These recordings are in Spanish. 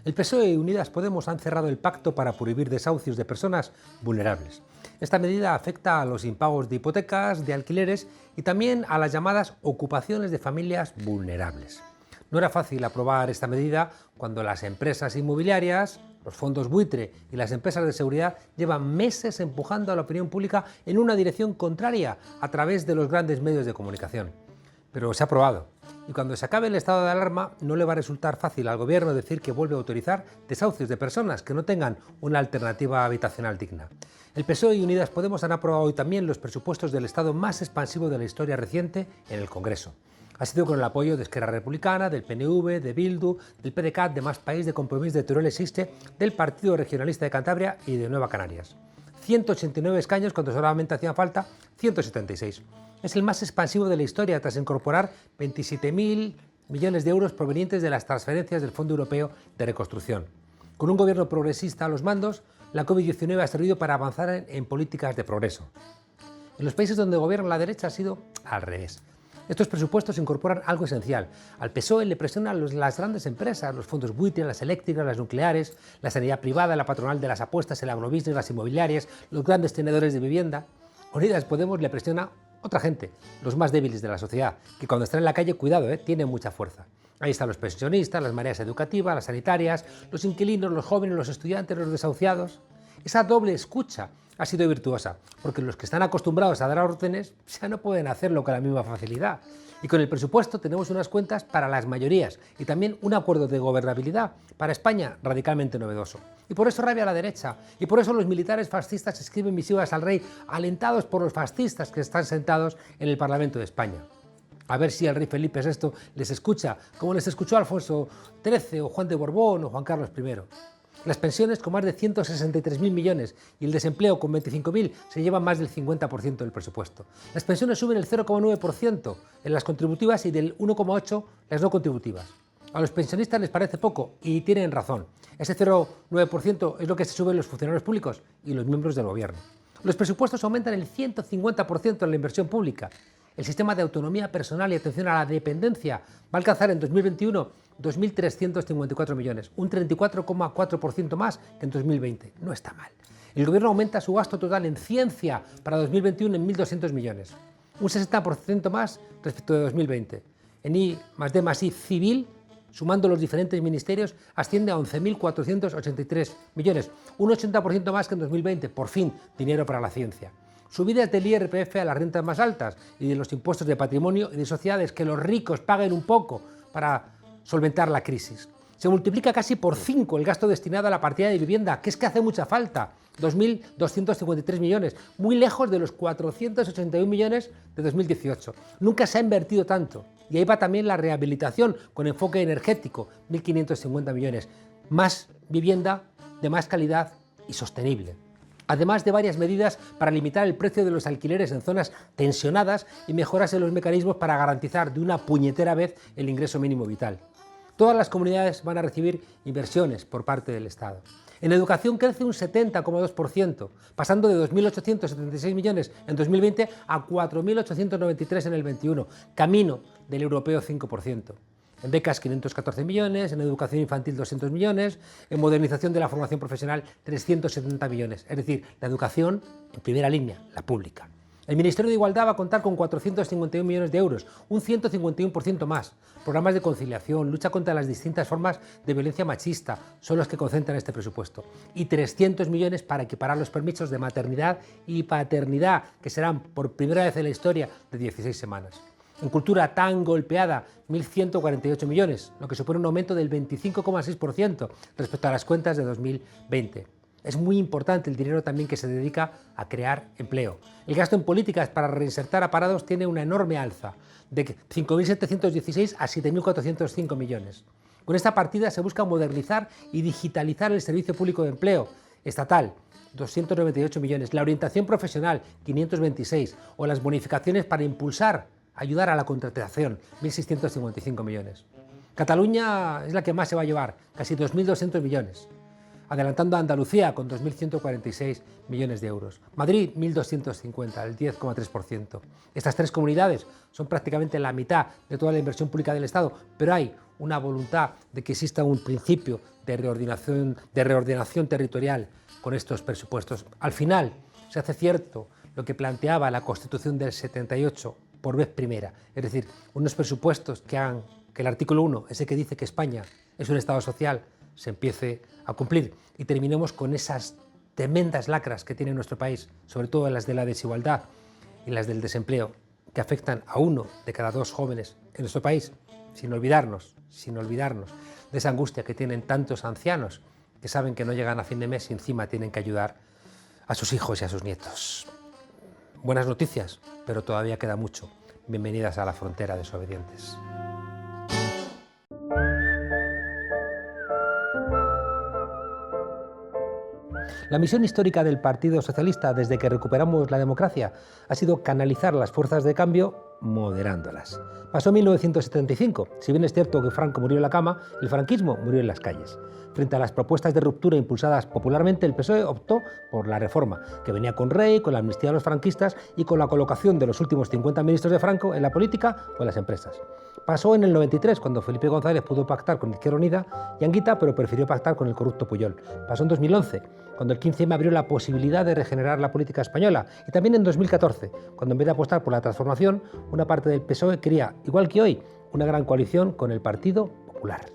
El PSOE y Unidas Podemos han cerrado el pacto para prohibir desahucios de personas vulnerables. Esta medida afecta a los impagos de hipotecas, de alquileres y también a las llamadas ocupaciones de familias vulnerables. No era fácil aprobar esta medida cuando las empresas inmobiliarias, los fondos buitre y las empresas de seguridad llevan meses empujando a la opinión pública en una dirección contraria a través de los grandes medios de comunicación. Pero se ha aprobado. Y cuando se acabe el estado de alarma, no le va a resultar fácil al gobierno decir que vuelve a autorizar desahucios de personas que no tengan una alternativa habitacional digna. El PSOE y Unidas Podemos han aprobado hoy también los presupuestos del Estado más expansivo de la historia reciente en el Congreso. Ha sido con el apoyo de Esquerra Republicana, del PNV, de Bildu, del PDeCAT, de Más País, de Compromís, de Teruel Existe, del Partido Regionalista de Cantabria y de Nueva Canarias. 189 escaños cuando solamente hacían falta 176. Es el más expansivo de la historia tras incorporar 27.000 millones de euros provenientes de las transferencias del Fondo Europeo de Reconstrucción. Con un gobierno progresista a los mandos, la COVID-19 ha servido para avanzar en políticas de progreso. En los países donde gobierna la derecha ha sido al revés. Estos presupuestos incorporan algo esencial. Al PSOE le presionan las grandes empresas, los fondos buitre, las eléctricas, las nucleares, la sanidad privada, la patronal de las apuestas, el agrobusiness, las inmobiliarias, los grandes tenedores de vivienda. Unidas Podemos le presiona otra gente, los más débiles de la sociedad, que cuando están en la calle, cuidado, tienen mucha fuerza. Ahí están los pensionistas, las mareas educativas, las sanitarias, los inquilinos, los jóvenes, los estudiantes, los desahuciados. Esa doble escucha ha sido virtuosa, porque los que están acostumbrados a dar órdenes ya no pueden hacerlo con la misma facilidad. Y con el presupuesto tenemos unas cuentas para las mayorías y también un acuerdo de gobernabilidad para España radicalmente novedoso. Y por eso rabia a la derecha, y por eso los militares fascistas escriben misivas al rey, alentados por los fascistas que están sentados en el Parlamento de España. A ver si el rey Felipe VI les escucha, como les escuchó Alfonso XIII o Juan de Borbón o Juan Carlos I. Las pensiones con más de 163.000 millones y el desempleo con 25.000 se llevan más del 50% del presupuesto. Las pensiones suben el 0,9% en las contributivas y del 1,8% las no contributivas. A los pensionistas les parece poco y tienen razón. Ese 0,9% es lo que se sube en los funcionarios públicos y los miembros del gobierno. Los presupuestos aumentan el 150% en la inversión pública. El sistema de autonomía personal y atención a la dependencia va a alcanzar en 2021 2.354 millones, un 34,4% más que en 2020. No está mal. El gobierno aumenta su gasto total en ciencia para 2021 en 1.200 millones, un 60% más respecto de 2020. En I+D+I civil, sumando los diferentes ministerios, asciende a 11.483 millones, un 80% más que en 2020. Por fin, dinero para la ciencia. Subidas del IRPF a las rentas más altas y de los impuestos de patrimonio y de sociedades, que los ricos paguen un poco para solventar la crisis. Se multiplica casi por 5 el gasto destinado a la partida de vivienda, que es que hace mucha falta, 2.253 millones, muy lejos de los 481 millones de 2018. Nunca se ha invertido tanto. Y ahí va también la rehabilitación con enfoque energético, 1.550 millones. Más vivienda de más calidad y sostenible. Además de varias medidas para limitar el precio de los alquileres en zonas tensionadas y mejoras en los mecanismos para garantizar de una puñetera vez el ingreso mínimo vital. Todas las comunidades van a recibir inversiones por parte del Estado. En educación crece un 70,2%, pasando de 2.876 millones en 2020 a 4.893 en el 21, camino del europeo 5%. En becas 514 millones, en educación infantil 200 millones, en modernización de la formación profesional 370 millones, es decir, la educación en primera línea, la pública. El Ministerio de Igualdad va a contar con 451 millones de euros, un 151% más. Programas de conciliación, lucha contra las distintas formas de violencia machista son los que concentran este presupuesto. Y 300 millones para equiparar los permisos de maternidad y paternidad, que serán por primera vez en la historia de 16 semanas. En cultura tan golpeada, 1.148 millones, lo que supone un aumento del 25,6% respecto a las cuentas de 2020. Es muy importante el dinero también que se dedica a crear empleo. El gasto en políticas para reinsertar a parados tiene una enorme alza, de 5.716 a 7.405 millones. Con esta partida se busca modernizar y digitalizar el servicio público de empleo estatal, 298 millones, la orientación profesional, 526, o las bonificaciones para ayudar a la contratación, 1.655 millones. Cataluña es la que más se va a llevar, casi 2.200 millones, adelantando a Andalucía con 2.146 millones de euros. Madrid, 1.250, el 10,3%. Estas tres comunidades son prácticamente la mitad de toda la inversión pública del Estado, pero hay una voluntad de que exista un principio de reordenación territorial con estos presupuestos. Al final se hace cierto lo que planteaba la Constitución del 78 por vez primera, es decir, unos presupuestos que hagan que el artículo 1, ese que dice que España es un Estado social, se empiece a cumplir y terminemos con esas tremendas lacras que tiene nuestro país, sobre todo las de la desigualdad y las del desempleo, que afectan a 1 de cada 2 jóvenes en nuestro país, sin olvidarnos de esa angustia que tienen tantos ancianos que saben que no llegan a fin de mes y encima tienen que ayudar a sus hijos y a sus nietos. Buenas noticias, pero todavía queda mucho. Bienvenidas a la frontera, desobedientes. La misión histórica del Partido Socialista desde que recuperamos la democracia ha sido canalizar las fuerzas de cambio moderándolas. Pasó 1975. Si bien es cierto que Franco murió en la cama, el franquismo murió en las calles. Frente a las propuestas de ruptura impulsadas popularmente, el PSOE optó por la reforma, que venía con Rey, con la amnistía a los franquistas y con la colocación de los últimos 50 ministros de Franco en la política o en las empresas. Pasó en el 93, cuando Felipe González pudo pactar con Izquierda Unida y Anguita, pero prefirió pactar con el corrupto Pujol. Pasó en 2011, cuando el 15M abrió la posibilidad de regenerar la política española. Y también en 2014, cuando en vez de apostar por la transformación, una parte del PSOE quería, igual que hoy, una gran coalición con el Partido Popular.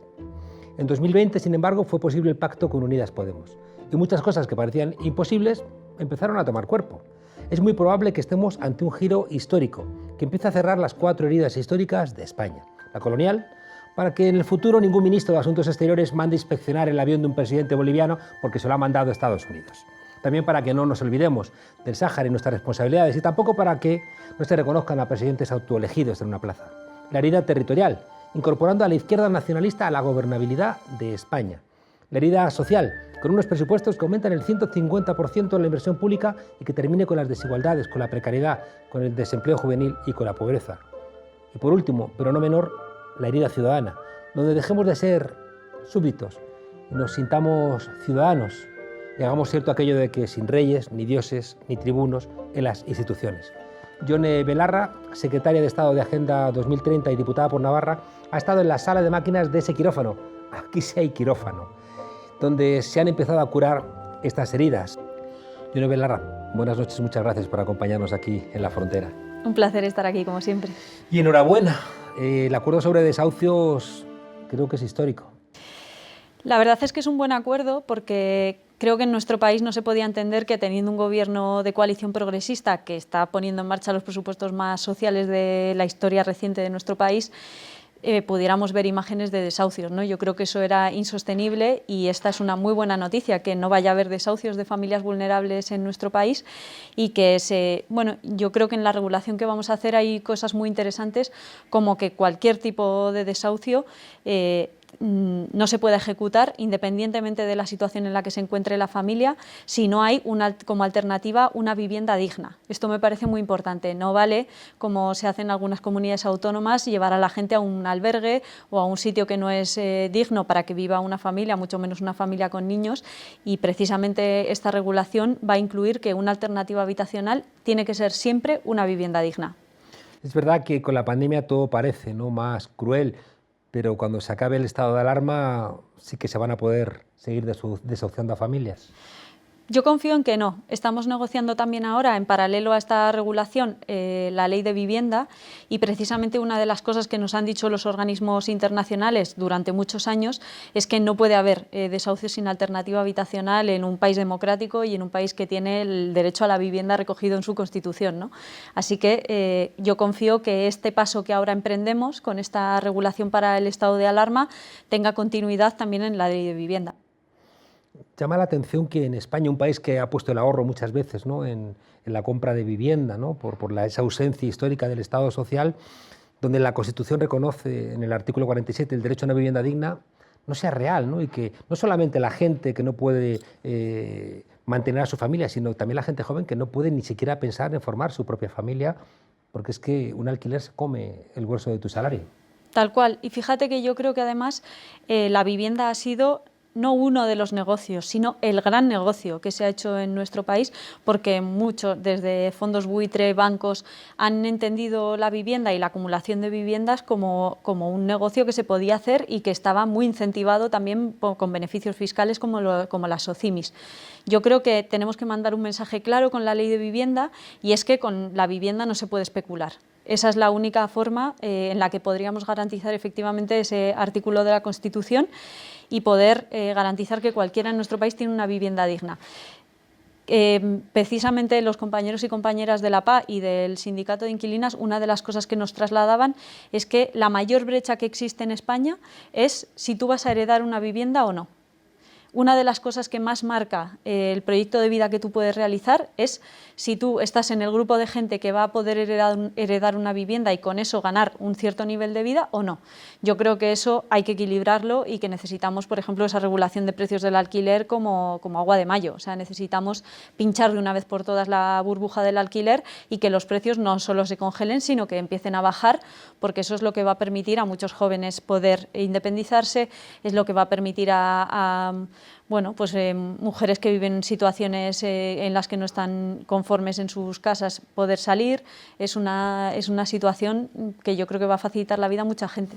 En 2020, sin embargo, fue posible el pacto con Unidas Podemos. Y muchas cosas que parecían imposibles empezaron a tomar cuerpo. Es muy probable que estemos ante un giro histórico, que empiece a cerrar las 4 heridas históricas de España. La colonial, para que en el futuro ningún ministro de Asuntos Exteriores mande inspeccionar el avión de un presidente boliviano porque se lo ha mandado a Estados Unidos. También para que no nos olvidemos del Sáhara y nuestras responsabilidades, y tampoco para que no se reconozcan a presidentes autoelegidos en una plaza. La herida territorial, incorporando a la izquierda nacionalista a la gobernabilidad de España. La herida social, con unos presupuestos que aumentan el 150% en la inversión pública y que termine con las desigualdades, con la precariedad, con el desempleo juvenil y con la pobreza. Y por último, pero no menor, la herida ciudadana, donde dejemos de ser súbditos y nos sintamos ciudadanos y hagamos cierto aquello de que sin reyes, ni dioses, ni tribunos en las instituciones. Yone Belarra, secretaria de Estado de Agenda 2030 y diputada por Navarra, ha estado en la sala de máquinas de ese quirófano, aquí sí hay quirófano, donde se han empezado a curar estas heridas. Yone Belarra, buenas noches, muchas gracias por acompañarnos aquí en la frontera. Un placer estar aquí, como siempre. Y enhorabuena, el acuerdo sobre desahucios creo que es histórico. La verdad es que es un buen acuerdo porque creo que en nuestro país no se podía entender que teniendo un gobierno de coalición progresista que está poniendo en marcha los presupuestos más sociales de la historia reciente de nuestro país, pudiéramos ver imágenes de desahucios, ¿no? Yo creo que eso era insostenible y esta es una muy buena noticia, que no vaya a haber desahucios de familias vulnerables en nuestro país y que yo creo que en la regulación que vamos a hacer hay cosas muy interesantes, como que cualquier tipo de desahucio no se puede ejecutar independientemente de la situación en la que se encuentre la familia si no hay como alternativa una vivienda digna. Esto me parece muy importante. No vale, como se hace en algunas comunidades autónomas, llevar a la gente a un albergue o a un sitio que no es digno para que viva una familia, mucho menos una familia con niños, y precisamente esta regulación va a incluir que una alternativa habitacional tiene que ser siempre una vivienda digna. Es verdad que con la pandemia todo parece, ¿no?, más cruel, pero cuando se acabe el estado de alarma sí que se van a poder seguir desahuciando a familias. Yo confío en que no. Estamos negociando también ahora, en paralelo a esta regulación, la ley de vivienda, y precisamente una de las cosas que nos han dicho los organismos internacionales durante muchos años es que no puede haber desahucios sin alternativa habitacional en un país democrático y en un país que tiene el derecho a la vivienda recogido en su Constitución, ¿no? Así que yo confío que este paso que ahora emprendemos con esta regulación para el estado de alarma tenga continuidad también en la ley de vivienda. Llama la atención que en España, un país que ha puesto el ahorro muchas veces, ¿no?, en la compra de vivienda, ¿no?, por esa ausencia histórica del Estado social, donde la Constitución reconoce en el artículo 47 el derecho a una vivienda digna, no sea real, ¿no?, y que no solamente la gente que no puede mantener a su familia, sino también la gente joven que no puede ni siquiera pensar en formar su propia familia, porque es que un alquiler se come el grueso de tu salario. Tal cual. Y fíjate que yo creo que además la vivienda ha sido no uno de los negocios, sino el gran negocio que se ha hecho en nuestro país, porque muchos, desde fondos buitre, bancos, han entendido la vivienda y la acumulación de viviendas como un negocio que se podía hacer y que estaba muy incentivado también con beneficios fiscales como las SOCIMIs. Yo creo que tenemos que mandar un mensaje claro con la ley de vivienda, y es que con la vivienda no se puede especular. Esa es la única forma en la que podríamos garantizar efectivamente ese artículo de la Constitución y poder garantizar que cualquiera en nuestro país tiene una vivienda digna. Precisamente los compañeros y compañeras de la PA y del Sindicato de Inquilinas, una de las cosas que nos trasladaban es que la mayor brecha que existe en España es si tú vas a heredar una vivienda o no. Una de las cosas que más marca el proyecto de vida que tú puedes realizar es si tú estás en el grupo de gente que va a poder heredar una vivienda y con eso ganar un cierto nivel de vida o no. Yo creo que eso hay que equilibrarlo y que necesitamos, por ejemplo, esa regulación de precios del alquiler como agua de mayo. O sea, necesitamos pinchar de una vez por todas la burbuja del alquiler y que los precios no solo se congelen, sino que empiecen a bajar, porque eso es lo que va a permitir a muchos jóvenes poder independizarse, es lo que va a permitir mujeres que viven situaciones en las que no están conformes en sus casas poder salir. Es una situación que yo creo que va a facilitar la vida a mucha gente.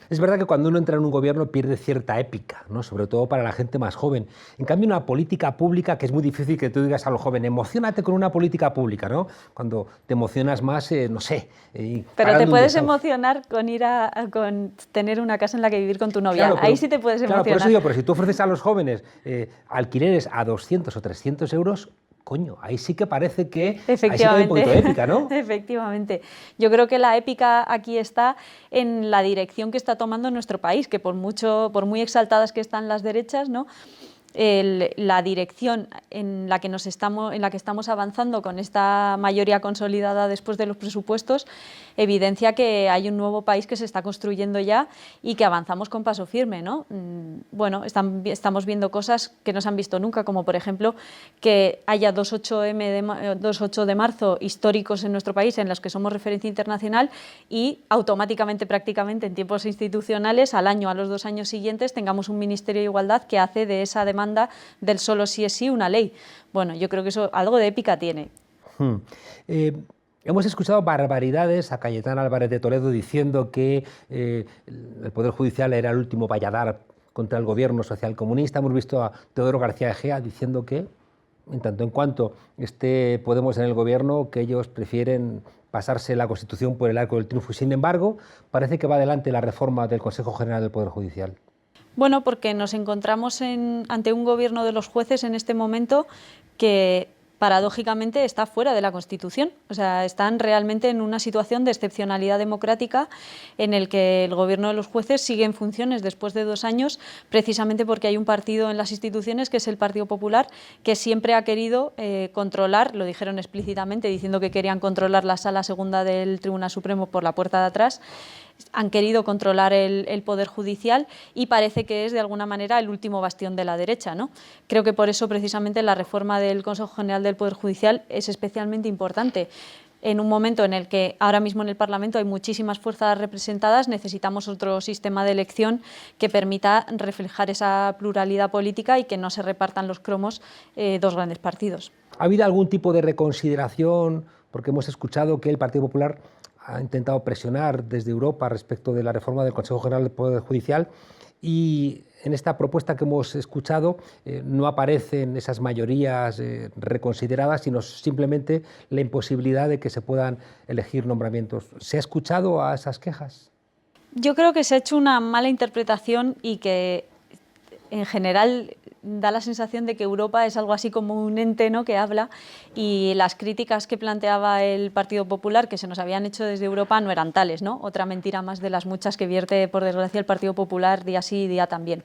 Es verdad que cuando uno entra en un gobierno pierde cierta épica, ¿no? Sobre todo para la gente más joven. En cambio, una política pública, que es muy difícil que tú digas a los jóvenes, emocionate con una política pública, ¿no? Cuando te emocionas más, no sé. Pero te puedes emocionar con con tener una casa en la que vivir con tu novia. Claro, ahí sí te puedes emocionar. Claro, por eso digo, pero si tú ofreces a los jóvenes alquileres a 200 o 300 euros, coño, ahí sí que parece que ahí sí que hay un poquito de épica, ¿no? Efectivamente. Yo creo que la épica aquí está en la dirección que está tomando nuestro país, que por muy exaltadas que están las derechas, ¿no? La dirección en la que estamos avanzando con esta mayoría consolidada después de los presupuestos evidencia que hay un nuevo país que se está construyendo ya y que avanzamos con paso firme, ¿no? Bueno, estamos viendo cosas que no se han visto nunca, como por ejemplo que haya 2-8 de marzo históricos en nuestro país en los que somos referencia internacional y automáticamente, prácticamente en tiempos institucionales, al año, a los 2 años siguientes, tengamos un Ministerio de Igualdad que hace de esa demanda del solo sí es sí una ley. Bueno, yo creo que eso algo de épica tiene. Hemos escuchado barbaridades a Cayetana Álvarez de Toledo diciendo que el Poder Judicial era el último valladar contra el gobierno socialcomunista. Hemos visto a Teodoro García Egea diciendo que, en tanto en cuanto esté Podemos en el gobierno, que ellos prefieren pasarse la Constitución por el arco del triunfo. Sin embargo, parece que va adelante la reforma del Consejo General del Poder Judicial. Bueno, porque nos encontramos ante un gobierno de los jueces en este momento que paradójicamente está fuera de la Constitución. O sea, están realmente en una situación de excepcionalidad democrática en el que el gobierno de los jueces sigue en funciones después de 2 años, precisamente porque hay un partido en las instituciones, que es el Partido Popular, que siempre ha querido controlar, lo dijeron explícitamente, diciendo que querían controlar la Sala Segunda del Tribunal Supremo por la puerta de atrás. Han querido controlar el Poder Judicial y parece que es de alguna manera el último bastión de la derecha, ¿no? Creo que por eso precisamente la reforma del Consejo General del Poder Judicial es especialmente importante. En un momento en el que ahora mismo en el Parlamento hay muchísimas fuerzas representadas, necesitamos otro sistema de elección que permita reflejar esa pluralidad política y que no se repartan los cromos 2 grandes partidos. ¿Ha habido algún tipo de reconsideración? Porque hemos escuchado que el Partido Popular ha intentado presionar desde Europa respecto de la reforma del Consejo General del Poder Judicial y en esta propuesta que hemos escuchado no aparecen esas mayorías reconsideradas, sino simplemente la imposibilidad de que se puedan elegir nombramientos. ¿Se ha escuchado a esas quejas? Yo creo que se ha hecho una mala interpretación y que en general da la sensación de que Europa es algo así como un ente, ¿no?, que habla, y las críticas que planteaba el Partido Popular, que se nos habían hecho desde Europa, no eran tales, ¿no? Otra mentira más de las muchas que vierte, por desgracia, el Partido Popular día sí y día también.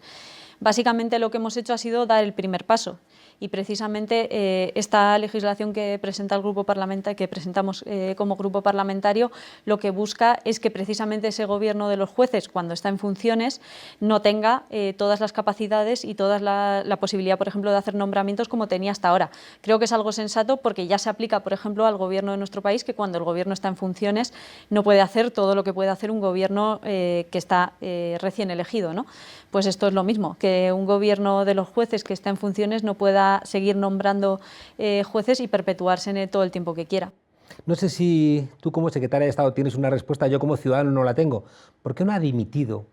Básicamente lo que hemos hecho ha sido dar el primer paso, y precisamente esta legislación que presenta el grupo parlamentario, que presentamos como grupo parlamentario, lo que busca es que precisamente ese gobierno de los jueces, cuando está en funciones, no tenga todas las capacidades y toda la posibilidad, por ejemplo, de hacer nombramientos como tenía hasta ahora. Creo que es algo sensato porque ya se aplica, por ejemplo, al gobierno de nuestro país, que cuando el gobierno está en funciones no puede hacer todo lo que puede hacer un gobierno que está recién elegido, ¿no? Pues esto es lo mismo, que un gobierno de los jueces que está en funciones no pueda seguir nombrando jueces y perpetuarse en todo el tiempo que quiera. No sé si tú como secretaria de Estado tienes una respuesta, yo como ciudadano no la tengo. ¿Por qué no ha dimitido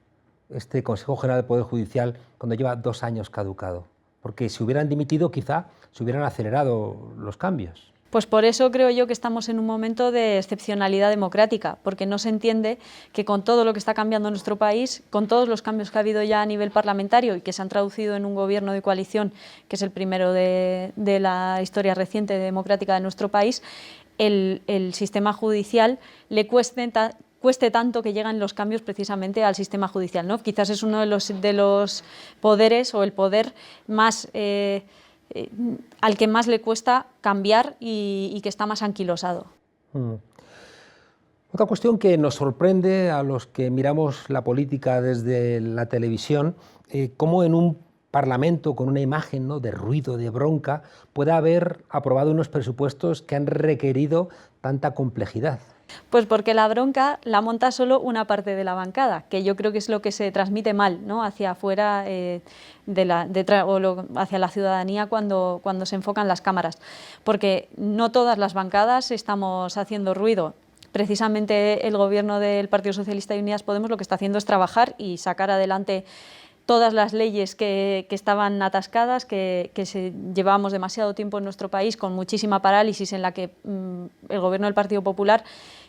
este Consejo General del Poder Judicial cuando lleva 2 años caducado? Porque si hubieran dimitido quizá se hubieran acelerado los cambios. Pues por eso creo yo que estamos en un momento de excepcionalidad democrática, porque no se entiende que con todo lo que está cambiando en nuestro país, con todos los cambios que ha habido ya a nivel parlamentario y que se han traducido en un gobierno de coalición, que es el primero de la historia reciente democrática de nuestro país, el sistema judicial le cueste tanto que lleguen los cambios precisamente al sistema judicial, ¿no? Quizás es uno de los poderes o el poder más al que más le cuesta cambiar y que está más anquilosado. Otra cuestión que nos sorprende a los que miramos la política desde la televisión, cómo en un Parlamento con una imagen, ¿no?, de ruido, de bronca, puede haber aprobado unos presupuestos que han requerido tanta complejidad. Pues porque la bronca la monta solo una parte de la bancada, que yo creo que es lo que se transmite mal, ¿no?, hacia afuera hacia la ciudadanía cuando se enfocan las cámaras. Porque no todas las bancadas estamos haciendo ruido. Precisamente el gobierno del Partido Socialista y Unidas Podemos lo que está haciendo es trabajar y sacar adelante todas las leyes que estaban atascadas, que llevábamos demasiado tiempo en nuestro país con muchísima parálisis, en la que el gobierno del Partido Popular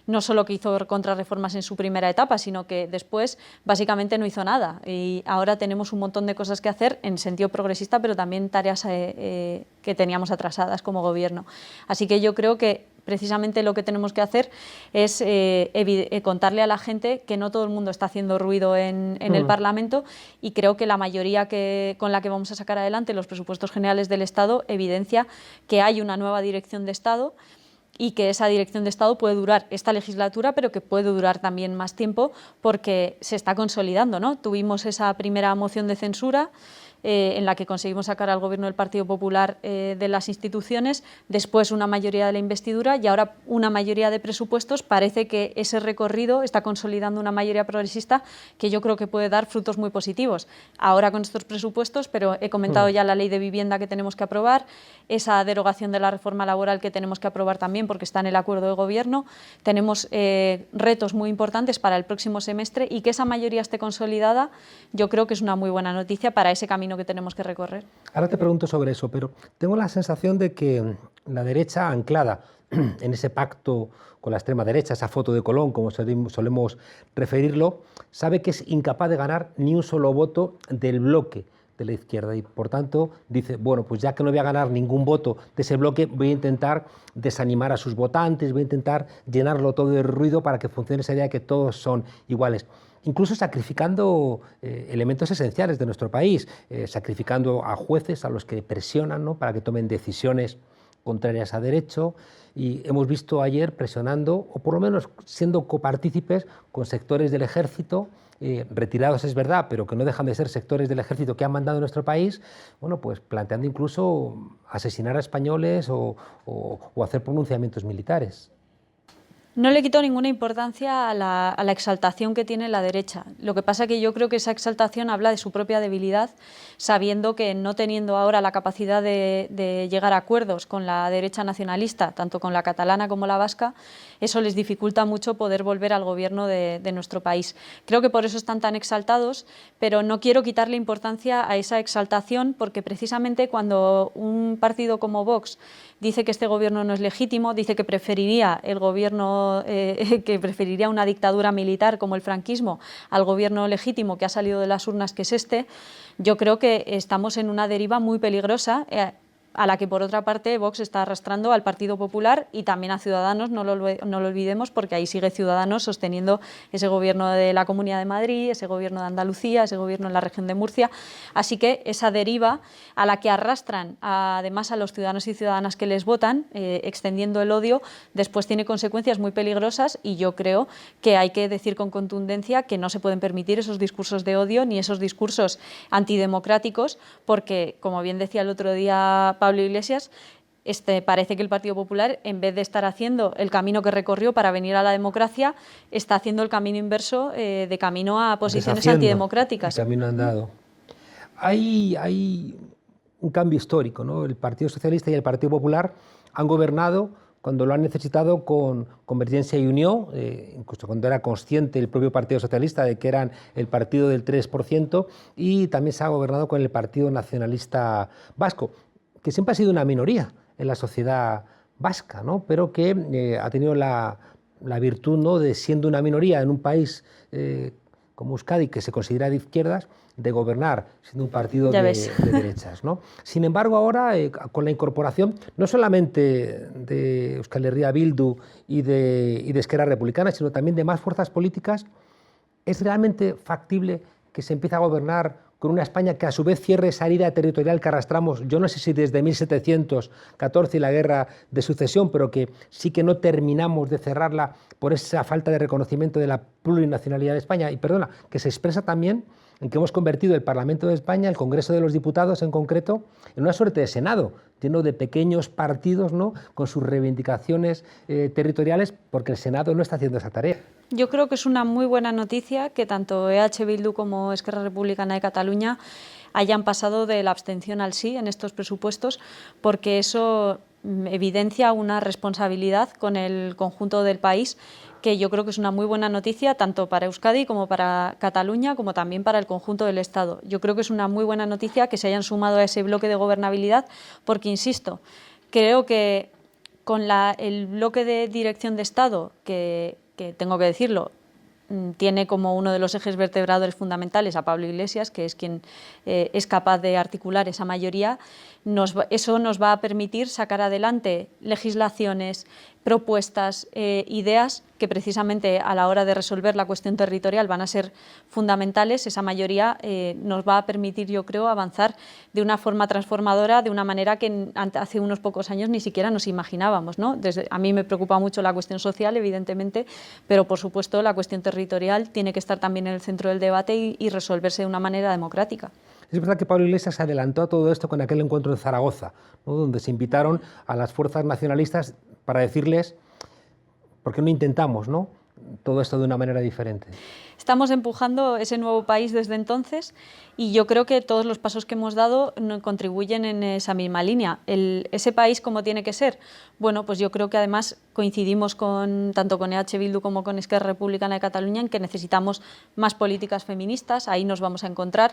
no solo que hizo contrarreformas en su primera etapa, sino que después básicamente no hizo nada. Y ahora tenemos un montón de cosas que hacer en sentido progresista, pero también tareas que teníamos atrasadas como gobierno. Así que yo creo que precisamente lo que tenemos que hacer es contarle a la gente que no todo el mundo está haciendo ruido en el Parlamento, y creo que la mayoría con la que vamos a sacar adelante los presupuestos generales del Estado evidencia que hay una nueva dirección de Estado y que esa dirección de Estado puede durar esta legislatura, pero que puede durar también más tiempo porque se está consolidando, ¿no? Tuvimos esa primera moción de censura en la que conseguimos sacar al gobierno del Partido Popular de las instituciones, después una mayoría de la investidura y ahora una mayoría de presupuestos. Parece que ese recorrido está consolidando una mayoría progresista que yo creo que puede dar frutos muy positivos. Ahora con estos presupuestos, pero he comentado ya la ley de vivienda que tenemos que aprobar, esa derogación de la reforma laboral que tenemos que aprobar también porque está en el acuerdo de gobierno. Tenemos retos muy importantes para el próximo semestre y que esa mayoría esté consolidada yo creo que es una muy buena noticia para ese camino que tenemos que recorrer. Ahora te pregunto sobre eso, pero tengo la sensación de que la derecha anclada en ese pacto con la extrema derecha, esa foto de Colón, como solemos referirlo, sabe que es incapaz de ganar ni un solo voto del bloque de la izquierda y por tanto dice, bueno, pues ya que no voy a ganar ningún voto de ese bloque, voy a intentar desanimar a sus votantes, voy a intentar llenarlo todo de ruido para que funcione esa idea de que todos son iguales. Incluso sacrificando elementos esenciales de nuestro país, sacrificando a jueces a los que presionan, ¿no?, para que tomen decisiones contrarias a derecho, y hemos visto ayer presionando, o por lo menos siendo copartícipes con sectores del ejército, retirados es verdad, pero que no dejan de ser sectores del ejército que han mandado en nuestro país, bueno, pues planteando incluso asesinar a españoles o hacer pronunciamientos militares. No le quito ninguna importancia a la exaltación que tiene la derecha. Lo que pasa es que yo creo que esa exaltación habla de su propia debilidad, sabiendo que no teniendo ahora la capacidad de llegar a acuerdos con la derecha nacionalista, tanto con la catalana como la vasca, eso les dificulta mucho poder volver al gobierno de nuestro país. Creo que por eso están tan exaltados, pero no quiero quitarle importancia a esa exaltación, porque precisamente cuando un partido como Vox dice que este gobierno no es legítimo, dice que preferiría el gobierno, que preferiría una dictadura militar como el franquismo al gobierno legítimo que ha salido de las urnas, que es este, yo creo que estamos en una deriva muy peligrosa a la que por otra parte Vox está arrastrando al Partido Popular y también a Ciudadanos, no lo olvidemos, porque ahí sigue Ciudadanos sosteniendo ese gobierno de la Comunidad de Madrid, ese gobierno de Andalucía, ese gobierno en la región de Murcia. Así que esa deriva a la que arrastran además a los ciudadanos y ciudadanas que les votan, extendiendo el odio, después tiene consecuencias muy peligrosas, y yo creo que hay que decir con contundencia que no se pueden permitir esos discursos de odio ni esos discursos antidemocráticos, porque, como bien decía el otro día Pablo Iglesias, parece que el Partido Popular, en vez de estar haciendo el camino que recorrió para venir a la democracia, está haciendo el camino inverso, de camino a posiciones antidemocráticas. El camino andado. Hay un cambio histórico, ¿no? El Partido Socialista y el Partido Popular han gobernado cuando lo han necesitado con Convergencia y Unió, incluso cuando era consciente el propio Partido Socialista de que eran el partido del 3%, y también se ha gobernado con el Partido Nacionalista Vasco, que siempre ha sido una minoría en la sociedad vasca, ¿no? Pero que ha tenido la virtud, ¿no?, de, siendo una minoría en un país como Euskadi, que se considera de izquierdas, de gobernar siendo un partido de derechas, ¿no? Sin embargo, ahora, con la incorporación no solamente de Euskal Herria Bildu y de Esquerra Republicana, sino también de más fuerzas políticas, ¿es realmente factible que se empiece a gobernar con una España que a su vez cierre esa herida territorial que arrastramos, yo no sé si desde 1714 y la guerra de sucesión, pero que sí que no terminamos de cerrarla por esa falta de reconocimiento de la plurinacionalidad de España? Y perdona, que se expresa también en que hemos convertido el Parlamento de España, el Congreso de los Diputados en concreto, en una suerte de Senado, lleno de pequeños partidos, ¿no?, con sus reivindicaciones territoriales, porque el Senado no está haciendo esa tarea. Yo creo que es una muy buena noticia que tanto EH Bildu como Esquerra Republicana de Cataluña hayan pasado de la abstención al sí en estos presupuestos, porque eso evidencia una responsabilidad con el conjunto del país, que yo creo que es una muy buena noticia tanto para Euskadi como para Cataluña, como también para el conjunto del Estado. Yo creo que es una muy buena noticia que se hayan sumado a ese bloque de gobernabilidad, porque, insisto, creo que con el bloque de dirección de Estado, que tengo que decirlo, tiene como uno de los ejes vertebradores fundamentales a Pablo Iglesias, que es quien es capaz de articular esa mayoría, eso nos va a permitir sacar adelante legislaciones, propuestas, ideas que precisamente a la hora de resolver la cuestión territorial van a ser fundamentales. Esa mayoría nos va a permitir, yo creo, avanzar de una forma transformadora, de una manera que hace unos pocos años ni siquiera nos imaginábamos, ¿no? A mí me preocupa mucho la cuestión social, evidentemente, pero por supuesto la cuestión territorial tiene que estar también en el centro del debate y resolverse de una manera democrática. Es verdad que Pablo Iglesias se adelantó a todo esto con aquel encuentro de Zaragoza, ¿no?, donde se invitaron a las fuerzas nacionalistas para decirles por qué no intentamos, ¿no?, todo esto de una manera diferente. Estamos empujando ese nuevo país desde entonces, y yo creo que todos los pasos que hemos dado contribuyen en esa misma línea. Ese país, ¿cómo tiene que ser? Bueno, pues yo creo que además coincidimos tanto con EH Bildu como con Esquerra Republicana de Cataluña en que necesitamos más políticas feministas. Ahí nos vamos a encontrar.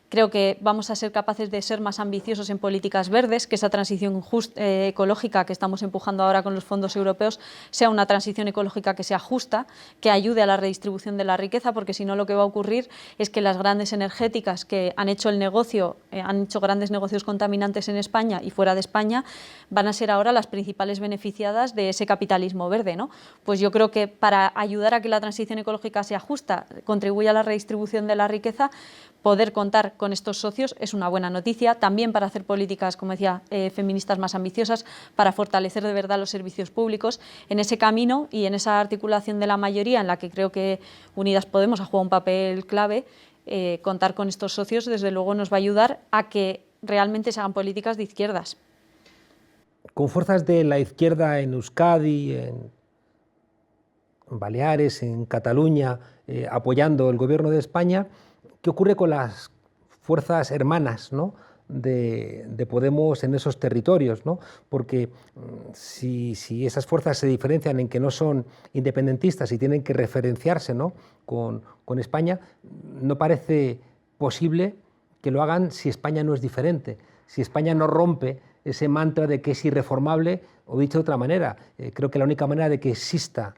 Creo que vamos a ser capaces de ser más ambiciosos en políticas verdes, que esa transición ecológica que estamos empujando ahora con los fondos europeos sea una transición ecológica que sea justa, que ayude a la redistribución de la riqueza, porque si no lo que va a ocurrir es que las grandes energéticas que han hecho el negocio, han hecho grandes negocios contaminantes en España y fuera de España, van a ser ahora las principales beneficiadas de ese capitalismo verde, ¿no? Pues yo creo que para ayudar a que la transición ecológica sea justa, contribuya a la redistribución de la riqueza, poder contar con estos socios es una buena noticia, también para hacer políticas, como decía, feministas más ambiciosas, para fortalecer de verdad los servicios públicos. En ese camino y en esa articulación de la mayoría, en la que creo que Unidas Podemos ha jugado un papel clave, contar con estos socios desde luego nos va a ayudar a que realmente se hagan políticas de izquierdas. Con fuerzas de la izquierda en Euskadi, en Baleares, en Cataluña, apoyando el gobierno de España, ¿qué ocurre con las fuerzas hermanas, ¿no?, de Podemos en esos territorios, ¿no? Porque si esas fuerzas se diferencian en que no son independentistas y tienen que referenciarse, ¿no?, con España, no parece posible que lo hagan si España no es diferente, si España no rompe ese mantra de que es irreformable, o dicho de otra manera, creo que la única manera de que exista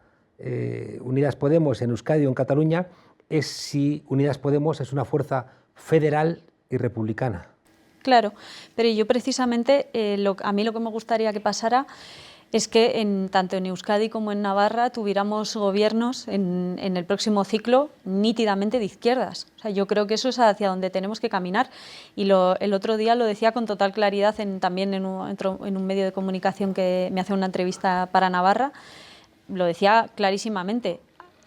Unidas Podemos en Euskadi o en Cataluña es si Unidas Podemos es una fuerza federal y republicana. Claro, pero yo precisamente, a mí lo que me gustaría que pasara es que tanto en Euskadi como en Navarra tuviéramos gobiernos en el próximo ciclo nítidamente de izquierdas. O sea, yo creo que eso es hacia donde tenemos que caminar. Y el otro día lo decía con total claridad también en un medio de comunicación que me hace una entrevista para Navarra, lo decía clarísimamente.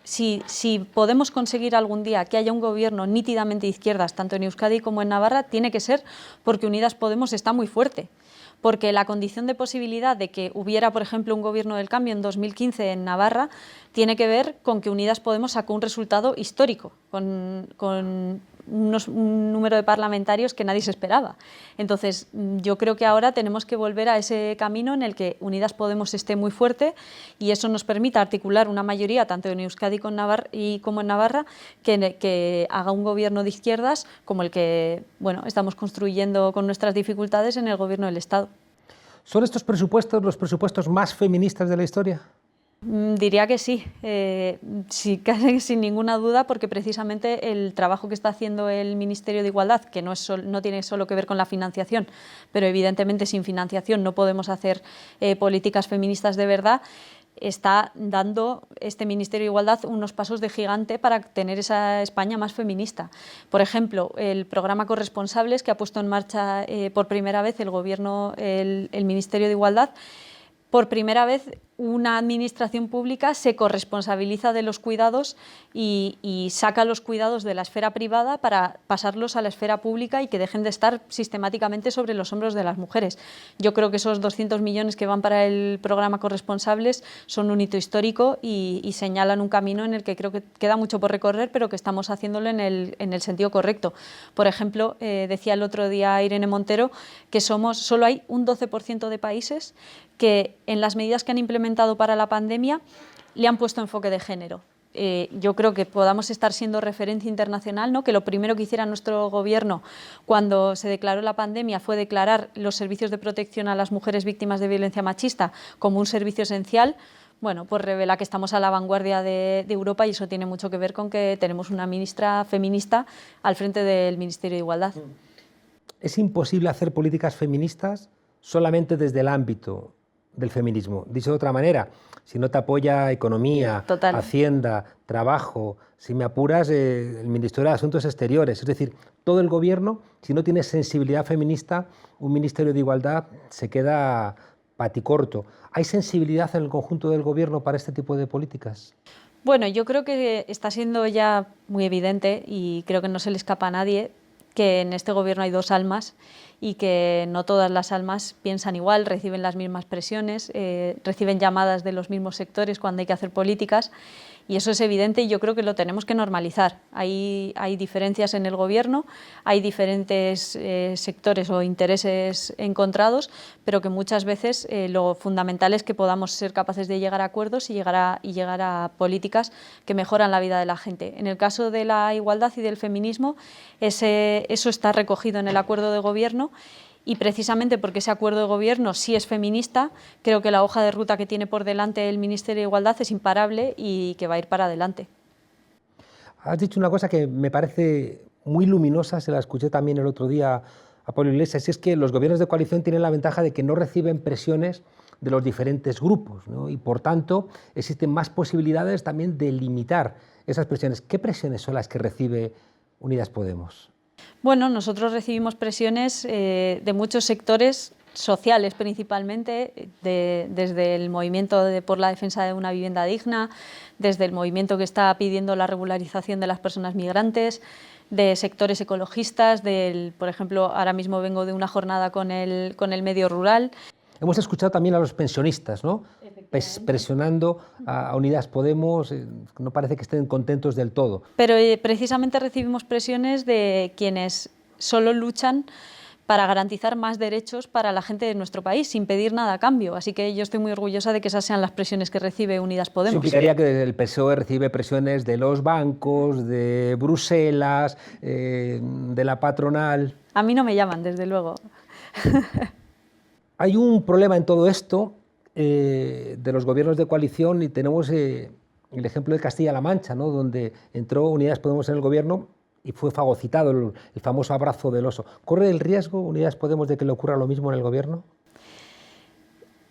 Si podemos conseguir algún día que haya un gobierno nítidamente de izquierdas, tanto en Euskadi como en Navarra, tiene que ser porque Unidas Podemos está muy fuerte. Porque la condición de posibilidad de que hubiera, por ejemplo, un gobierno del cambio en 2015 en Navarra tiene que ver con que Unidas Podemos sacó un resultado histórico, con un número de parlamentarios que nadie se esperaba. Entonces, yo creo que ahora tenemos que volver a ese camino en el que Unidas Podemos esté muy fuerte y eso nos permita articular una mayoría, tanto en Euskadi como en Navarra, que haga un gobierno de izquierdas como el que estamos construyendo con nuestras dificultades en el gobierno del Estado. ¿Son estos presupuestos los presupuestos más feministas de la historia? Diría que sí, sí, casi sin ninguna duda, porque precisamente el trabajo que está haciendo el Ministerio de Igualdad, que no tiene solo que ver con la financiación, pero evidentemente sin financiación no podemos hacer políticas feministas de verdad, está dando este Ministerio de Igualdad unos pasos de gigante para tener esa España más feminista. Por ejemplo, el programa Corresponsables que ha puesto en marcha por primera vez el Ministerio de Igualdad. Por primera vez, una administración pública se corresponsabiliza de los cuidados y saca los cuidados de la esfera privada para pasarlos a la esfera pública y que dejen de estar sistemáticamente sobre los hombros de las mujeres. Yo creo que esos 200 millones que van para el programa Corresponsables son un hito histórico y señalan un camino en el que creo que queda mucho por recorrer, pero que estamos haciéndolo en el sentido correcto. Por ejemplo, decía el otro día Irene Montero que solo hay un 12% de países que en las medidas que han implementado para la pandemia le han puesto enfoque de género. Yo creo que podamos estar siendo referencia internacional, ¿no? Que lo primero que hiciera nuestro gobierno cuando se declaró la pandemia fue declarar los servicios de protección a las mujeres víctimas de violencia machista como un servicio esencial. Bueno, pues revela que estamos a la vanguardia de Europa y eso tiene mucho que ver con que tenemos una ministra feminista al frente del Ministerio de Igualdad. ¿Es imposible hacer políticas feministas solamente desde el ámbito del feminismo? Dicho de otra manera, si no te apoya economía, Total. Hacienda, trabajo, si me apuras, el Ministerio de Asuntos Exteriores, es decir, todo el gobierno, si no tiene sensibilidad feminista, un Ministerio de Igualdad se queda paticorto. ¿Hay sensibilidad en el conjunto del gobierno para este tipo de políticas? Bueno, yo creo que está siendo ya muy evidente y creo que no se le escapa a nadie que en este gobierno hay dos almas y que no todas las almas piensan igual, reciben las mismas presiones, reciben llamadas de los mismos sectores cuando hay que hacer políticas y eso es evidente y yo creo que lo tenemos que normalizar. Hay diferencias en el gobierno, hay diferentes sectores o intereses encontrados, pero que muchas veces lo fundamental es que podamos ser capaces de llegar a acuerdos y llegar a políticas que mejoran la vida de la gente. En el caso de la igualdad y del feminismo, eso está recogido en el acuerdo de gobierno. Y precisamente porque ese acuerdo de gobierno sí es feminista, creo que la hoja de ruta que tiene por delante el Ministerio de Igualdad es imparable y que va a ir para adelante. Has dicho una cosa que me parece muy luminosa, se la escuché también el otro día a Pablo Iglesias, y es que los gobiernos de coalición tienen la ventaja de que no reciben presiones de los diferentes grupos, ¿no? Y por tanto existen más posibilidades también de limitar esas presiones. ¿Qué presiones son las que recibe Unidas Podemos? Bueno, nosotros recibimos presiones de muchos sectores sociales principalmente, desde el movimiento por la defensa de una vivienda digna, desde el movimiento que está pidiendo la regularización de las personas migrantes, de sectores ecologistas, por ejemplo, ahora mismo vengo de una jornada con el medio rural. Hemos escuchado también a los pensionistas, ¿no? Presionando a Unidas Podemos, no parece que estén contentos del todo. Pero precisamente recibimos presiones de quienes solo luchan para garantizar más derechos para la gente de nuestro país, sin pedir nada a cambio. Así que yo estoy muy orgullosa de que esas sean las presiones que recibe Unidas Podemos. Eso implicaría que el PSOE recibe presiones de los bancos, de Bruselas, de la patronal. A mí no me llaman, desde luego. Hay un problema en todo esto de los gobiernos de coalición y tenemos el ejemplo de Castilla-La Mancha, ¿no? Donde entró Unidas Podemos en el gobierno y fue fagocitado el famoso abrazo del oso. ¿Corre el riesgo, Unidas Podemos, de que le ocurra lo mismo en el Gobierno?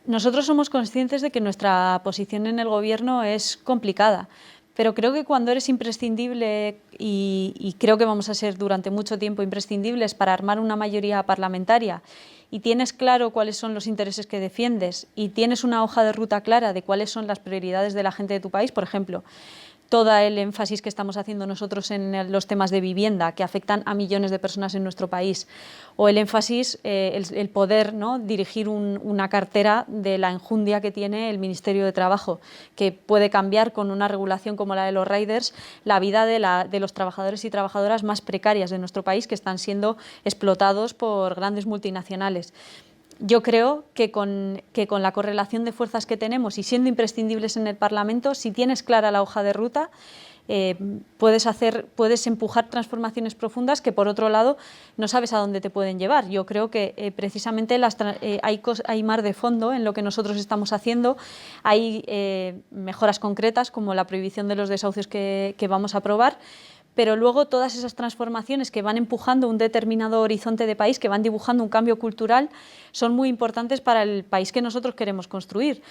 Nosotros somos conscientes de que nuestra posición en el Gobierno es complicada, pero creo que cuando eres imprescindible, y creo que vamos a ser durante mucho tiempo imprescindibles para armar una mayoría parlamentaria, y tienes claro cuáles son los intereses que defiendes y tienes una hoja de ruta clara de cuáles son las prioridades de la gente de tu país, por ejemplo, todo el énfasis que estamos haciendo nosotros en los temas de vivienda que afectan a millones de personas en nuestro país, o el énfasis, el poder, ¿no?, dirigir una cartera de la enjundia que tiene el Ministerio de Trabajo, que puede cambiar con una regulación como la de los riders la vida de los trabajadores y trabajadoras más precarias de nuestro país, que están siendo explotados por grandes multinacionales. Yo creo que con la correlación de fuerzas que tenemos y siendo imprescindibles en el Parlamento, si tienes clara la hoja de ruta, puedes empujar transformaciones profundas que, por otro lado, no sabes a dónde te pueden llevar. Yo creo que precisamente hay mar de fondo en lo que nosotros estamos haciendo. Hay mejoras concretas, como la prohibición de los desahucios que vamos a aprobar, pero luego todas esas transformaciones que van empujando un determinado horizonte de país, que van dibujando un cambio cultural, son muy importantes para el país que nosotros queremos construir.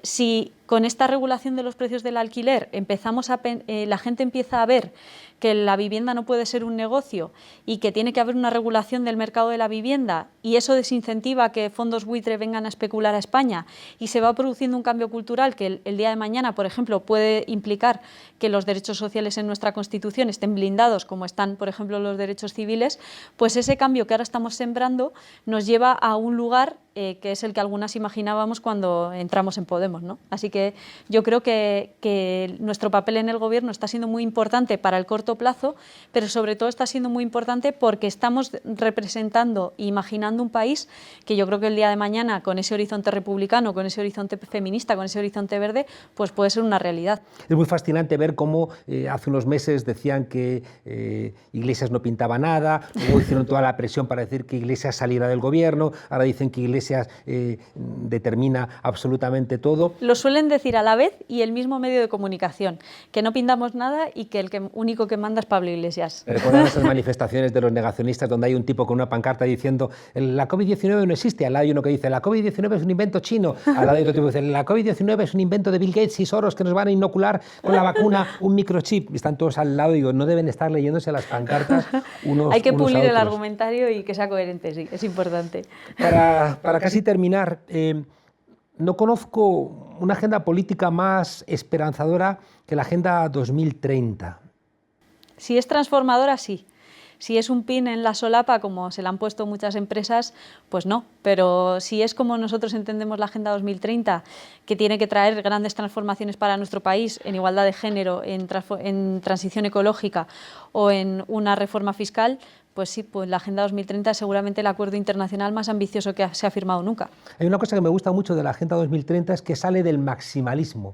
Si con esta regulación de los precios del alquiler la gente empieza a ver que la vivienda no puede ser un negocio y que tiene que haber una regulación del mercado de la vivienda, y eso desincentiva que fondos buitre vengan a especular a España, y se va produciendo un cambio cultural que el día de mañana, por ejemplo, puede implicar que los derechos sociales en nuestra Constitución estén blindados, como están, por ejemplo, los derechos civiles, pues ese cambio que ahora estamos sembrando nos lleva a un lugar que es el que algunas imaginábamos cuando entramos en Podemos, ¿no? Así que yo creo que nuestro papel en el Gobierno está siendo muy importante para el corto plazo, pero sobre todo está siendo muy importante porque estamos representando e imaginando un país que yo creo que el día de mañana, con ese horizonte republicano, con ese horizonte feminista, con ese horizonte verde, pues puede ser una realidad. Es muy fascinante ver cómo hace unos meses decían que Iglesias no pintaba nada, luego hicieron toda la presión para decir que Iglesias saliera del Gobierno, ahora dicen que Iglesias determina absolutamente todo. Lo suelen decir a la vez y el mismo medio de comunicación, que no pintamos nada y que el único que manda es Pablo Iglesias. ¿Recuerdan esas manifestaciones de los negacionistas donde hay un tipo con una pancarta diciendo la COVID-19 no existe? Al lado hay uno que dice la COVID-19 es un invento chino, al lado hay otro tipo que dice la COVID-19 es un invento de Bill Gates y Soros que nos van a inocular con la vacuna un microchip. Están todos al lado y digo, no deben estar leyéndose las pancartas unos Hay que unos pulir a el otros. argumentario y que sea coherente, sí, es importante. Para casi terminar, no conozco una agenda política más esperanzadora que la Agenda 2030. Si es transformadora, sí. Si es un pin en la solapa, como se la han puesto muchas empresas, pues no. Pero si es como nosotros entendemos la Agenda 2030, que tiene que traer grandes transformaciones para nuestro país en igualdad de género, en transición ecológica o en una reforma fiscal, pues sí, pues la Agenda 2030 es seguramente el acuerdo internacional más ambicioso que se ha firmado nunca. Hay una cosa que me gusta mucho de la Agenda 2030, es que sale del maximalismo.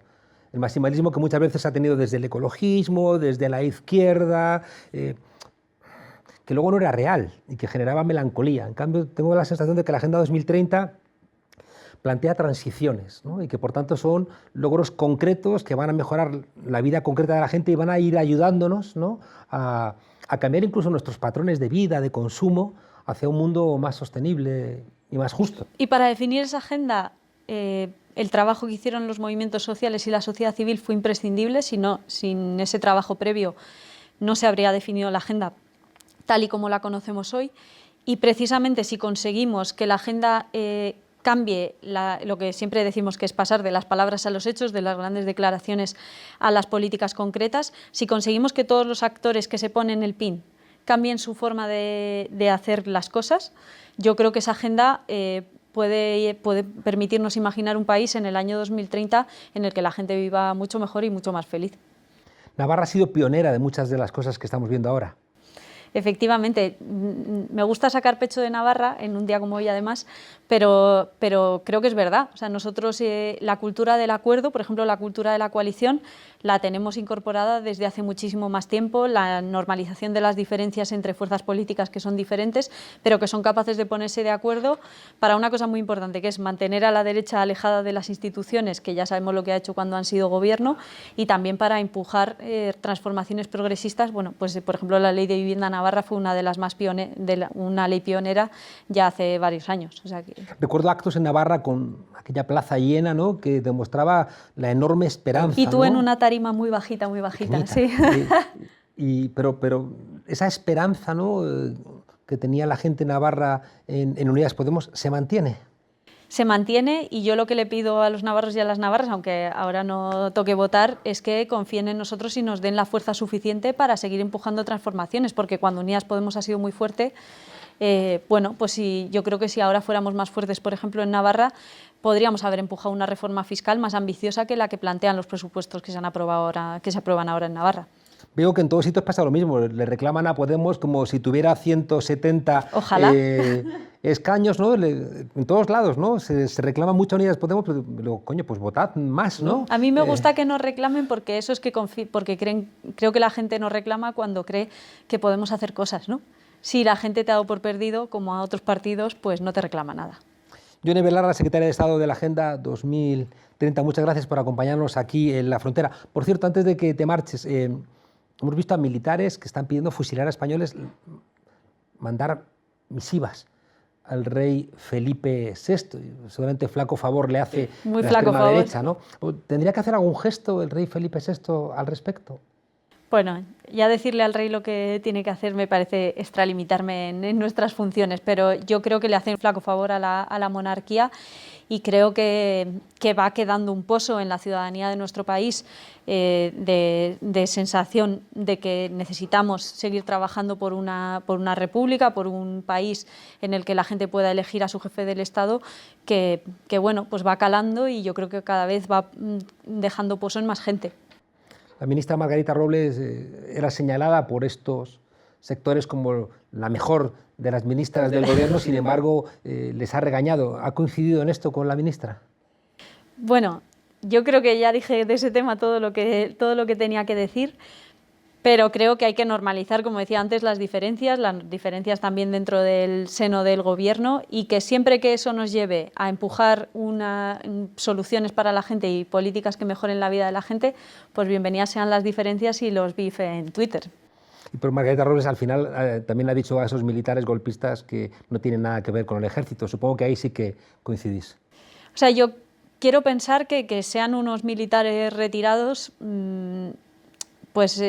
El maximalismo que muchas veces ha tenido desde el ecologismo, desde la izquierda, que luego no era real y que generaba melancolía. En cambio, tengo la sensación de que la Agenda 2030 plantea transiciones, ¿no? Y que por tanto son logros concretos que van a mejorar la vida concreta de la gente y van a ir ayudándonos, ¿no?, a cambiar incluso nuestros patrones de vida, de consumo, hacia un mundo más sostenible y más justo. Y para definir esa agenda, el trabajo que hicieron los movimientos sociales y la sociedad civil fue imprescindible. Sin ese trabajo previo no se habría definido la agenda tal y como la conocemos hoy. Y precisamente si conseguimos que la agenda cambie lo que siempre decimos que es pasar de las palabras a los hechos, de las grandes declaraciones a las políticas concretas, si conseguimos que todos los actores que se ponen el pin cambien su forma de hacer las cosas, yo creo que esa agenda puede permitirnos imaginar un país en el año 2030 en el que la gente viva mucho mejor y mucho más feliz. Navarra ha sido pionera de muchas de las cosas que estamos viendo ahora. Efectivamente, me gusta sacar pecho de Navarra en un día como hoy además, pero creo que es verdad. O sea, nosotros la cultura del acuerdo, por ejemplo, la cultura de la coalición, la tenemos incorporada desde hace muchísimo más tiempo, la normalización de las diferencias entre fuerzas políticas que son diferentes, pero que son capaces de ponerse de acuerdo para una cosa muy importante, que es mantener a la derecha alejada de las instituciones, que ya sabemos lo que ha hecho cuando han sido gobierno, y también para empujar transformaciones progresistas. Bueno, pues por ejemplo la ley de vivienda navarra fue una de las más una ley pionera ya hace varios años. O sea que... Recuerdo actos en Navarra con aquella plaza llena, ¿no?, que demostraba la enorme esperanza. Y tú, ¿no?, en una tarima muy bajita, sí. Pero esa esperanza, ¿no?, que tenía la gente navarra en Unidas Podemos, ¿se mantiene? Se mantiene, y yo lo que le pido a los navarros y a las navarras, aunque ahora no toque votar, es que confíen en nosotros y nos den la fuerza suficiente para seguir empujando transformaciones, porque cuando Unidas Podemos ha sido muy fuerte, bueno, pues yo creo que si ahora fuéramos más fuertes, por ejemplo, en Navarra, podríamos haber empujado una reforma fiscal más ambiciosa que la que plantean los presupuestos que se han aprobado ahora, que se aprueban ahora en Navarra. Veo que en todos sitios pasa lo mismo, le reclaman a Podemos como si tuviera 170 escaños, ¿no? En todos lados, ¿no? Se reclama mucho a Unidas Podemos, pero luego, coño, pues votad más, ¿no? A mí me gusta que nos reclamen, porque eso es porque creo que la gente nos reclama cuando cree que podemos hacer cosas, ¿no? Si la gente te ha dado por perdido, como a otros partidos, pues no te reclama nada. Yone Belarra, secretaria de Estado de la Agenda 2030, muchas gracias por acompañarnos aquí en La Frontera. Por cierto, antes de que te marches, hemos visto a militares que están pidiendo fusilar a españoles, mandar misivas al rey Felipe VI. Seguramente flaco favor le hace muy la flaco extrema favor. derecha, ¿no? ¿Tendría que hacer algún gesto el rey Felipe VI al respecto? Bueno, ya decirle al rey lo que tiene que hacer me parece extralimitarme en nuestras funciones, pero yo creo que le hace un flaco favor a la monarquía, y creo que va quedando un pozo en la ciudadanía de nuestro país de sensación de que necesitamos seguir trabajando por una república, por un país en el que la gente pueda elegir a su jefe del Estado, que bueno, pues va calando, y yo creo que cada vez va dejando pozo en más gente. La ministra Margarita Robles era señalada por estos sectores como la mejor de las ministras del gobierno, sin embargo, les ha regañado. ¿Ha coincidido en esto con la ministra? Bueno, yo creo que ya dije de ese tema todo lo que tenía que decir, pero creo que hay que normalizar, como decía antes, las diferencias también dentro del seno del gobierno, y que siempre que eso nos lleve a empujar soluciones para la gente y políticas que mejoren la vida de la gente, pues bienvenidas sean las diferencias y los beef en Twitter. Pero Margarita Robles al final también ha dicho a esos militares golpistas que no tienen nada que ver con el ejército. Supongo que ahí sí que coincidís. O sea, yo quiero pensar que sean unos militares retirados, pues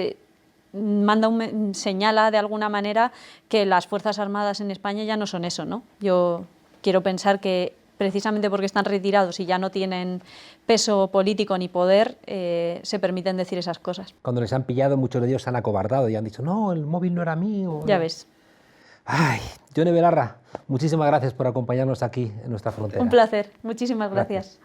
señala de alguna manera que las Fuerzas Armadas en España ya no son eso, ¿no? Yo quiero pensar que precisamente porque están retirados y ya no tienen peso político ni poder, se permiten decir esas cosas. Cuando les han pillado, muchos de ellos se han acobardado y han dicho, no, el móvil no era mío. Ya ves. Ay, Yone Belarra, muchísimas gracias por acompañarnos aquí en Nuestra Frontera. Un placer, muchísimas gracias.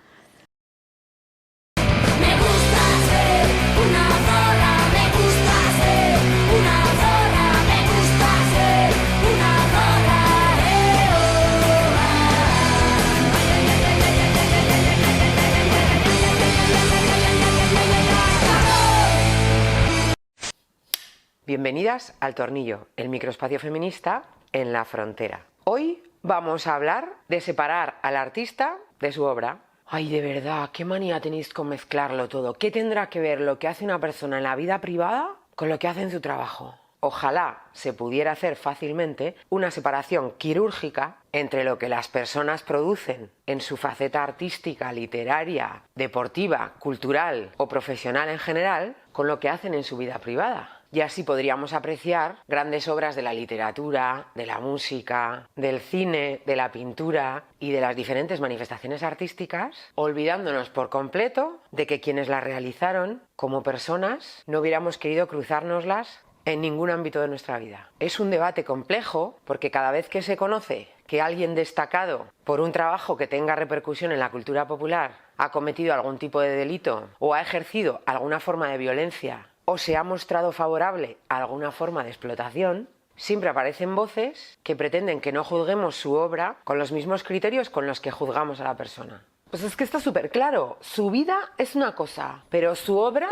Bienvenidas al Tornillo, el microespacio feminista en La Frontera. Hoy vamos a hablar de separar al artista de su obra. Ay, de verdad, qué manía tenéis con mezclarlo todo. ¿Qué tendrá que ver lo que hace una persona en la vida privada con lo que hace en su trabajo? Ojalá se pudiera hacer fácilmente una separación quirúrgica entre lo que las personas producen en su faceta artística, literaria, deportiva, cultural o profesional en general, con lo que hacen en su vida privada. Y así podríamos apreciar grandes obras de la literatura, de la música, del cine, de la pintura y de las diferentes manifestaciones artísticas, olvidándonos por completo de que quienes las realizaron, como personas, no hubiéramos querido cruzárnoslas en ningún ámbito de nuestra vida. Es un debate complejo porque cada vez que se conoce que alguien destacado por un trabajo que tenga repercusión en la cultura popular ha cometido algún tipo de delito o ha ejercido alguna forma de violencia o se ha mostrado favorable a alguna forma de explotación, siempre aparecen voces que pretenden que no juzguemos su obra con los mismos criterios con los que juzgamos a la persona. Pues es que está súper claro, su vida es una cosa, pero su obra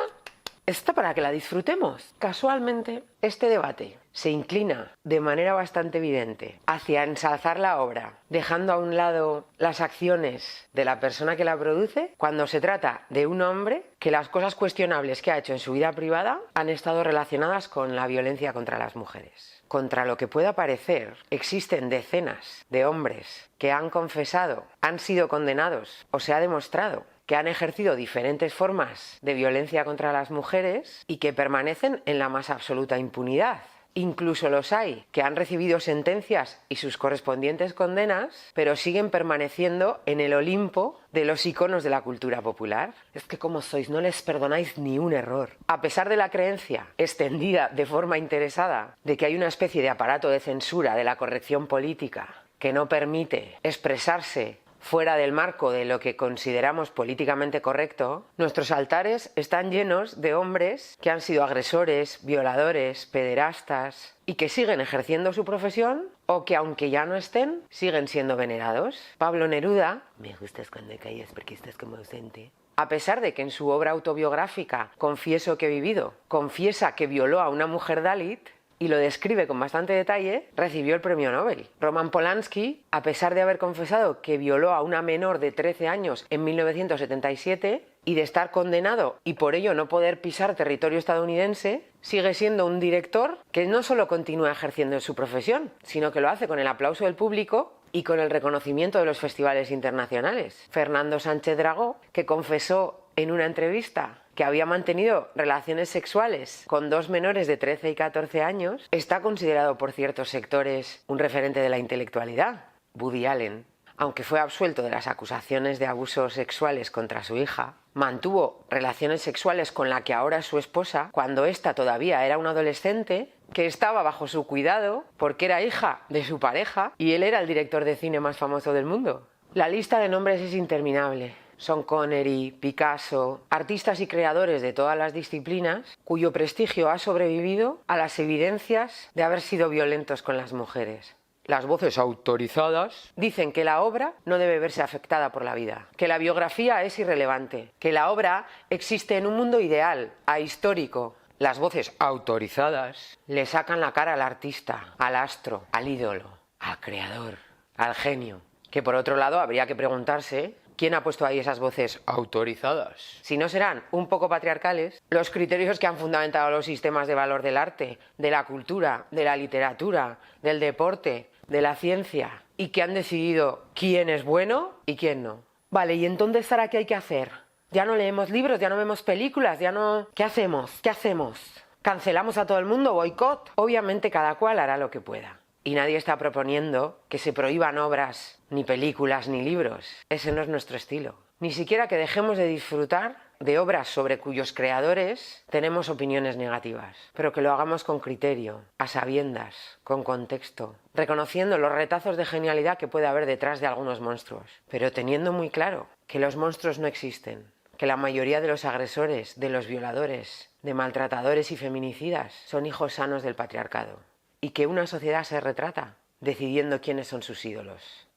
está para que la disfrutemos. Casualmente, este debate se inclina de manera bastante evidente hacia ensalzar la obra, dejando a un lado las acciones de la persona que la produce, cuando se trata de un hombre que las cosas cuestionables que ha hecho en su vida privada han estado relacionadas con la violencia contra las mujeres. Contra lo que pueda parecer, existen decenas de hombres que han confesado, han sido condenados o se ha demostrado que han ejercido diferentes formas de violencia contra las mujeres y que permanecen en la más absoluta impunidad. Incluso los hay que han recibido sentencias y sus correspondientes condenas, pero siguen permaneciendo en el Olimpo de los iconos de la cultura popular. Es que como sois, no les perdonáis ni un error. A pesar de la creencia extendida de forma interesada de que hay una especie de aparato de censura de la corrección política que no permite expresarse fuera del marco de lo que consideramos políticamente correcto, nuestros altares están llenos de hombres que han sido agresores, violadores, pederastas y que siguen ejerciendo su profesión o que, aunque ya no estén, siguen siendo venerados. Pablo Neruda, me gustas cuando callas porque estás como ausente, a pesar de que en su obra autobiográfica Confieso que he vivido, confiesa que violó a una mujer Dalit, y lo describe con bastante detalle, recibió el premio Nobel. Roman Polanski, a pesar de haber confesado que violó a una menor de 13 años en 1977 y de estar condenado y por ello no poder pisar territorio estadounidense, sigue siendo un director que no solo continúa ejerciendo su profesión, sino que lo hace con el aplauso del público y con el reconocimiento de los festivales internacionales. Fernando Sánchez Dragó, que confesó en una entrevista que había mantenido relaciones sexuales con dos menores de 13 y 14 años, está considerado por ciertos sectores un referente de la intelectualidad. Woody Allen, aunque fue absuelto de las acusaciones de abusos sexuales contra su hija, mantuvo relaciones sexuales con la que ahora es su esposa cuando ésta todavía era una adolescente que estaba bajo su cuidado porque era hija de su pareja y él era el director de cine más famoso del mundo. La lista de nombres es interminable. Sean Connery, Picasso, artistas y creadores de todas las disciplinas cuyo prestigio ha sobrevivido a las evidencias de haber sido violentos con las mujeres. Las voces autorizadas dicen que la obra no debe verse afectada por la vida, que la biografía es irrelevante, que la obra existe en un mundo ideal, ahistórico. Las voces autorizadas le sacan la cara al artista, al astro, al ídolo, al creador, al genio. Que por otro lado habría que preguntarse ¿quién ha puesto ahí esas voces autorizadas? Si no serán un poco patriarcales los criterios que han fundamentado los sistemas de valor del arte, de la cultura, de la literatura, del deporte, de la ciencia, y que han decidido quién es bueno y quién no. Vale, ¿y entonces ahora qué hay que hacer? Ya no leemos libros, ya no vemos películas, ya no... ¿Qué hacemos? ¿Qué hacemos? ¿Cancelamos a todo el mundo? ¿Boicot? Obviamente cada cual hará lo que pueda. Y nadie está proponiendo que se prohíban obras, ni películas, ni libros. Ese no es nuestro estilo. Ni siquiera que dejemos de disfrutar de obras sobre cuyos creadores tenemos opiniones negativas, pero que lo hagamos con criterio, a sabiendas, con contexto, reconociendo los retazos de genialidad que puede haber detrás de algunos monstruos, pero teniendo muy claro que los monstruos no existen, que la mayoría de los agresores, de los violadores, de maltratadores y feminicidas son hijos sanos del patriarcado. Y que una sociedad se retrata decidiendo quiénes son sus ídolos.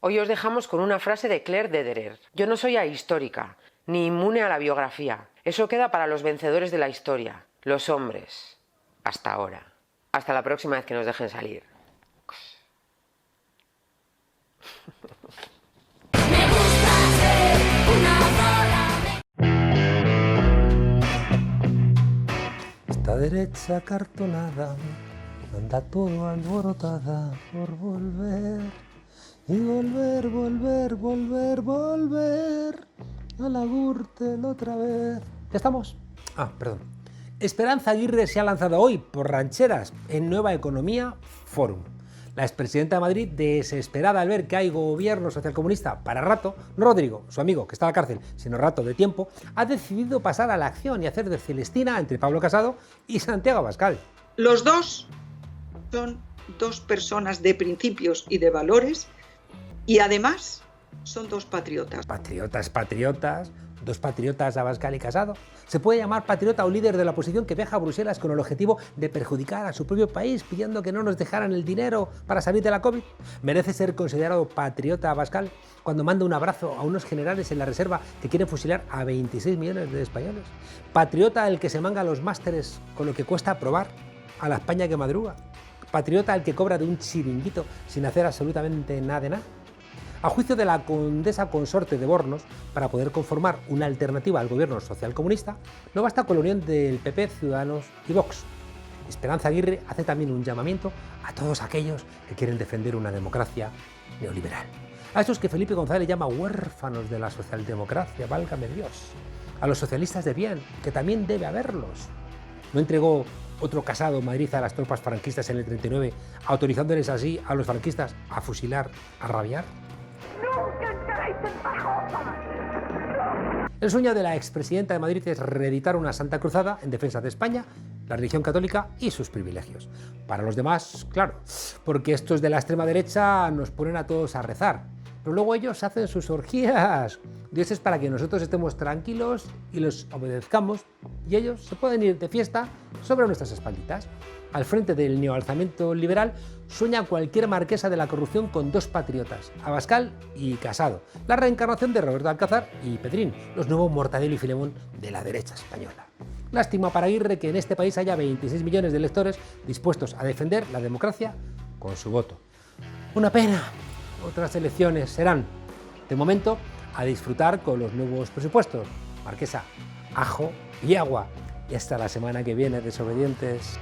Hoy os dejamos con una frase de Claire Dederer. Yo no soy ahistórica, ni inmune a la biografía. Eso queda para los vencedores de la historia, los hombres. Hasta ahora. Hasta la próxima vez que nos dejen salir. Esta derecha cartonada anda todo alborotada por volver y volver a la Gürtel otra vez. ¿Ya estamos? Perdón. Esperanza Aguirre se ha lanzado hoy por Rancheras en Nueva Economía Forum. La expresidenta de Madrid, desesperada al ver que hay gobierno socialcomunista para rato, no Rodrigo, su amigo, que está en la cárcel, sino rato de tiempo, ha decidido pasar a la acción y hacer de Celestina entre Pablo Casado y Santiago Abascal. Los dos son dos personas de principios y de valores y además son dos patriotas. Patriotas, dos patriotas, Abascal y Casado. Se puede llamar patriota a un líder de la oposición que viaja a Bruselas con el objetivo de perjudicar a su propio país pidiendo que no nos dejaran el dinero para salir de la COVID. ¿Merece ser considerado patriota Abascal cuando manda un abrazo a unos generales en la reserva que quieren fusilar a 26 millones de españoles? ¿Patriota el que se manga los másteres con lo que cuesta aprobar a la España que madruga? ¿Patriota el que cobra de un chiringuito sin hacer absolutamente nada de nada? A juicio de la condesa consorte de Bornos, para poder conformar una alternativa al gobierno socialcomunista, no basta con la unión del PP, Ciudadanos y Vox. Esperanza Aguirre hace también un llamamiento a todos aquellos que quieren defender una democracia neoliberal. A esos que Felipe González llama huérfanos de la socialdemocracia, válgame Dios. A los socialistas de bien, que también debe haberlos. ¿No entregó otro Casado Madrid a las tropas franquistas en el 39, autorizándoles así a los franquistas a fusilar, a rabiar? El sueño de la expresidenta de Madrid es reeditar una Santa Cruzada en defensa de España, la religión católica y sus privilegios. Para los demás, claro, porque estos de la extrema derecha nos ponen a todos a rezar, pero luego ellos hacen sus orgías. Dios es para que nosotros estemos tranquilos y los obedezcamos, y ellos se pueden ir de fiesta sobre nuestras espalditas. Al frente del neoalzamiento liberal sueña cualquier marquesa de la corrupción con dos patriotas, Abascal y Casado, la reencarnación de Roberto Alcázar y Pedrín, los nuevos Mortadelo y Filemón de la derecha española. Lástima para Aguirre que en este país haya 26 millones de electores dispuestos a defender la democracia con su voto. Una pena, otras elecciones serán. De momento, a disfrutar con los nuevos presupuestos. Marquesa, ajo y agua. Y hasta la semana que viene, desobedientes.